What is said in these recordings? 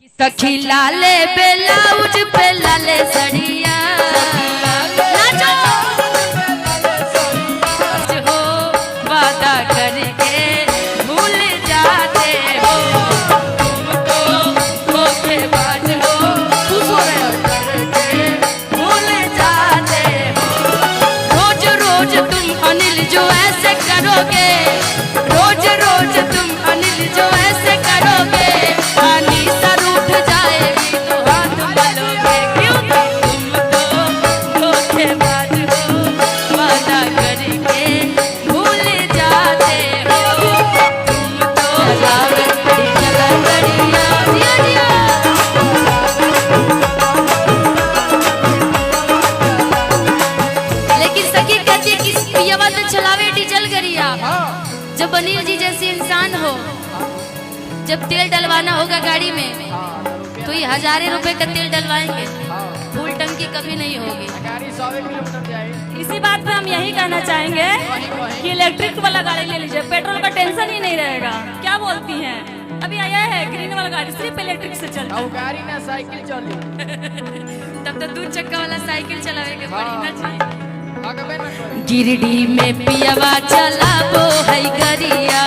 सखी लाले ब्लाउज पे लाले सड़िया नाचो हो वादा करके भूल जाते हो तुम तो धोखेबाज हो करके भूल जाते हो रोज रोज तुम अनिल जो ऐसे करोगे रोज रोज तुम अनिल जो ऐसे करोगे पानी जब अनिल जी जैसे इंसान हो जब तेल डलवाना होगा गाड़ी में तो ये हजारों रुपए का तेल डलवाएंगे फुल टंकी कभी नहीं होगी। इसी बात पे हम यही कहना चाहेंगे कि इलेक्ट्रिक वाला गाड़ी ले लीजिए, पेट्रोल का टेंशन ही नहीं रहेगा। क्या बोलती हैं? अभी आया है ग्रीन वाला गाड़ी सिर्फ इलेक्ट्रिक से चलता है। गाड़ी ना साइकिल चली तब तो 2 चक्का वाला साइकिल चलावे के पड़ी ना जी। गिरडी में पियवा चलाबो है गरिया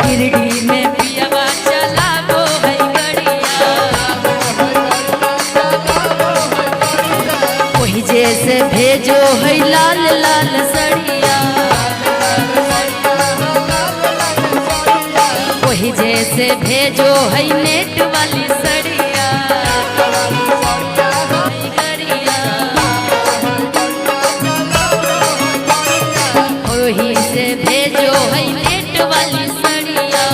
गिरडी में पियवा चलाबो है गरिया वही जैसे भेजो है लाल लाल सड़िया वही जैसे भेजो है नेट वाली सड़िया वही से भेजो है नेट वाली सड़िया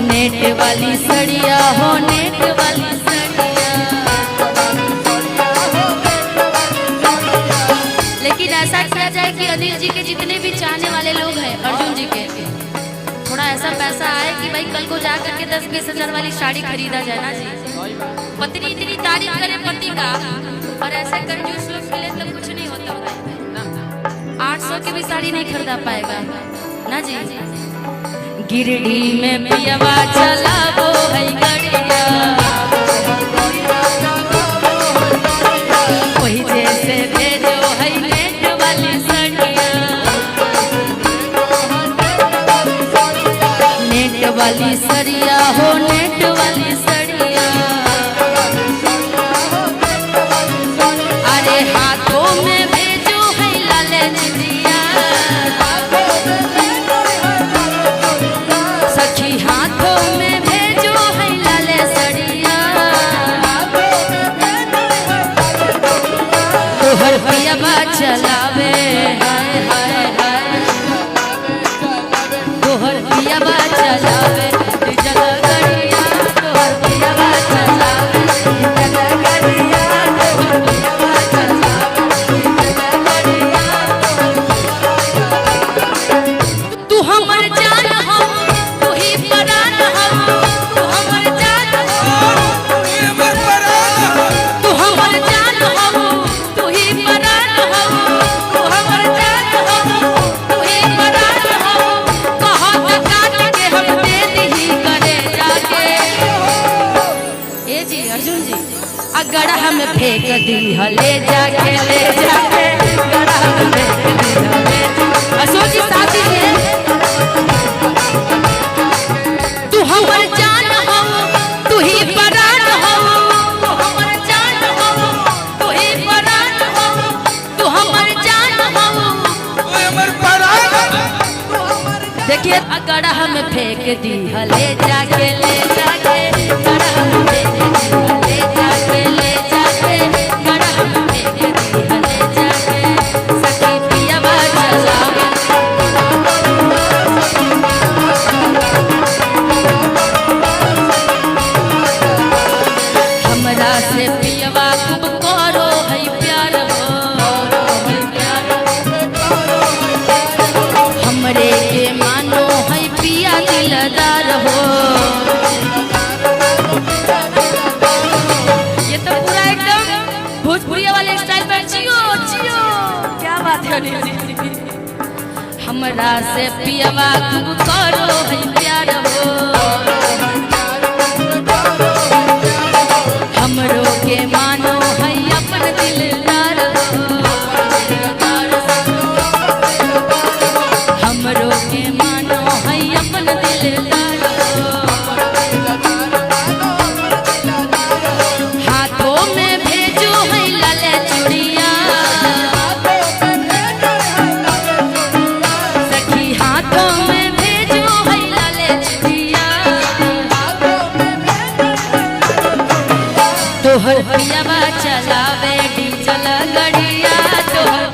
नेट वाली सड़िया हो नेट वाली सड़िया। लेकिन ऐसा किया जाए कि अनिल जी के जितने भी चाहने वाले लोग हैं अर्जुन जी के थोड़ा ऐसा पैसा आए कि भाई कल को जा करके 10-20 हजार वाली साड़ी खरीदा जाए ना जी। पत्नी इतनी तारीफ करे पति का और ऐसे कंजूस लोग मिले तो कुछ नहीं होता भाई। 800 की भी साड़ी नहीं खरीदा पाएगा ना जी। गिरडी में पियवा चलाबो है गरिया वही जैसे भेजो है नेट वाली सड़िया नेट वाली सड़िया हो नेट वाली सड़िया अरे हाथों में भेजो है लाले चिड़िया सखी हाथों में भेजो है लाले सड़िया तोहर पियवा चलावे हाय हाय हाय तोहर पियवा चलावे जगह गरिया तोहर पियवा चलावे जगह गरिया तू हमर जान हो तू ही परान हो तू हमर जान हो तू हमर जान हो तू ही परान हो तू हमर जान हो तू ही परान हो कहत काट के हम दे दी करे जाके ए जी अर्जुन जी अगर हम फेंक दी ले जाके गड़ा हम फेंक दी अशोक जी साथ दीजिए तू हमर जान हो तू ही परान हो तू हमर जान हो तू ही परान हो तू हमर जान हो तू हमर परान देखिए अगर हम फेंक दी ले जाके गड़ा हम फेंक दी ले जाके गड़ा हम फेंक दी ले जाके सखी पियवा चलावे हमरा से पियवा खूब करो है प्यार हो हमरे के मानो है पिया दिलदार हो हमरा से पियवा खूब करो है प्यार हो, हमरो के मानो है अपन दिलदार हो, हमरो के मानो है अपन दिलदार हो। हाथों में भेजो है लाले चूड़िया, सखी हाथों में भेजो है लाले चूड़िया, तोहर पियवा चलावे डीजल गड़िया, तोहर